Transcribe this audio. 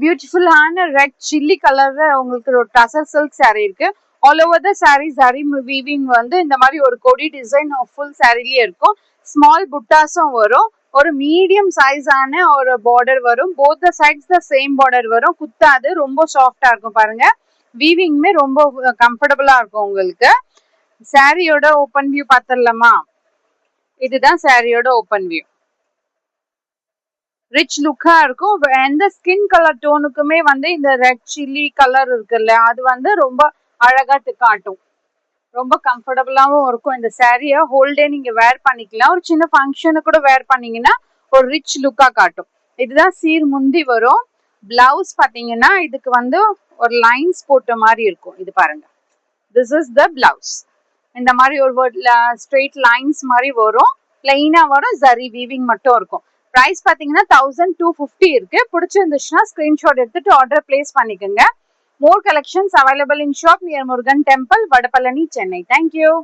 பியூட்டிஃபுல்லான red chilli கலர்ல உங்களுக்கு ஒரு டசர் சில்க் saree இருக்கு. ஆல் ஓவர் த saree சரி வீவிங் வந்து இந்த மாதிரி ஒரு கொடி டிசைன் ஃபுல் சாரிலேயே இருக்கும். ஸ்மால் புட்டாஸும் வரும். ஒரு மீடியம் சைஸான ஒரு பார்டர் வரும். Both the sides the same border வரும். குத்தாது, ரொம்ப சாஃப்டா இருக்கும். பாருங்க, வீவிங்குமே ரொம்ப கம்ஃபர்டபுளா இருக்கும் உங்களுக்கு. சாரியோட ஓப்பன் வியூ பார்த்துடலாமா? இதுதான் சாரியோட ஓப்பன் வியூ. ரிச் லுக்கா இருக்கும். எந்த ஸ்கின் கலர் டோனுக்குமே வந்து இந்த ரெட் சில்லி கலர் இருக்குல்ல, அது வந்து ரொம்ப அழகா காட்டும். ரொம்ப கம்ஃபர்டபுளாவும் இருக்கும். இந்த சாரியை ஹோல்டே நீங்க வேர் பண்ணிக்கலாம். ஒரு சின்ன ஃபங்க்ஷனுக்கு கூட வேர் பண்ணீங்கன்னா ஒரு ரிச் லுக்கா காட்டும். இதுதான் சீர் முந்தி வரும். பிளவுஸ் பாத்தீங்கன்னா இதுக்கு வந்து ஒரு லைன்ஸ் போட்ட மாதிரி இருக்கும். இது பாருங்க, திஸ் இஸ் த பிளவுஸ். இந்த மாதிரி ஒரு ஸ்ட்ரெயிட் லைன்ஸ் மாதிரி வரும். பிளைனா வரும். ஜரி வீவிங் மட்டும் இருக்கும். பிரைஸ் பாத்தீங்கன்னா 1250 இருக்கு. பிடிச்சிருந்துச்சுன்னா ஸ்கிரீன்ஷாட் எடுத்துட்டு ஆர்டர் பிளேஸ் பண்ணிக்கோங்க. More collections available in shop near Murugan Temple, Vadapalani, Chennai. Thank you.